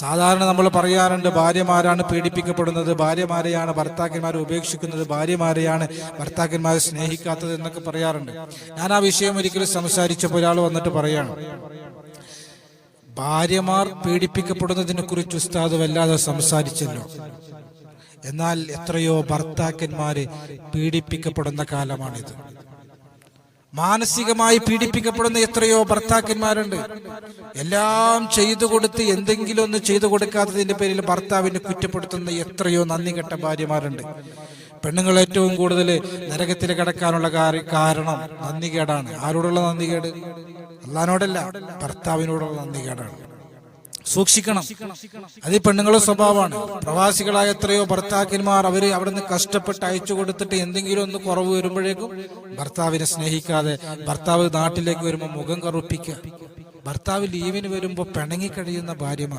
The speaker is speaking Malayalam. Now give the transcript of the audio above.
സാധാരണ നമ്മൾ പറയാറുണ്ട്, ഭാര്യമാരാണ് പീഡിപ്പിക്കപ്പെടുന്നത്, ഭാര്യമാരെയാണ് ഭർത്താക്കന്മാരെ ഉപേക്ഷിക്കുന്നത്, ഭാര്യമാരെയാണ് ഭർത്താക്കന്മാരെ സ്നേഹിക്കാത്തത് എന്നൊക്കെ പറയാറുണ്ട്. ഞാൻ ആ വിഷയം ഒരിക്കലും സംസാരിച്ചപ്പോൾ ഒരാൾ വന്നിട്ട് പറയാണ്, ഭാര്യമാർ പീഡിപ്പിക്കപ്പെടുന്നതിനെ കുറിച്ച് ഉസ്താദ് വല്ലാതെ സംസാരിച്ചല്ലോ, എന്നാൽ എത്രയോ ഭർത്താക്കന്മാര് പീഡിപ്പിക്കപ്പെടുന്ന കാലമാണിത്. മാനസികമായി പീഡിപ്പിക്കപ്പെടുന്ന എത്രയോ ഭർത്താക്കന്മാരുണ്ട്. എല്ലാം ചെയ്തു കൊടുത്ത് എന്തെങ്കിലും ഒന്ന് ചെയ്തു കൊടുക്കാത്തതിന്റെ പേരിൽ ഭർത്താവിനെ കുറ്റപ്പെടുത്തുന്ന എത്രയോ നന്ദികെട്ട ഭാര്യമാരുണ്ട്. പെണ്ണുങ്ങൾ ഏറ്റവും കൂടുതൽ നരകത്തിൽ കിടക്കാനുള്ള കാരണം നന്ദികേടാണ്. ആരോടുള്ള നന്ദികേട്? അള്ളാഹിനോടല്ല, ഭർത്താവിനോടുള്ള നന്ദികേടാണ്. സൂക്ഷിക്കണം. അത് പെണ്ണുങ്ങളുടെ സ്വഭാവമാണ്. പ്രവാസികളായ എത്രയോ ഭർത്താക്കന്മാർ അവര് അവിടുന്ന് കഷ്ടപ്പെട്ട് അയച്ചു കൊടുത്തിട്ട് എന്തെങ്കിലും ഒന്ന് കുറവ് വരുമ്പോഴേക്കും ഭർത്താവിനെ സ്നേഹിക്കാതെ, ഭർത്താവ് നാട്ടിലേക്ക് വരുമ്പോൾ മുഖം കറുപ്പിക്കുക, ഭർത്താവ് ലീവിന് വരുമ്പോൾ പിണങ്ങി കഴിയുന്ന ഭാര്യമാർ.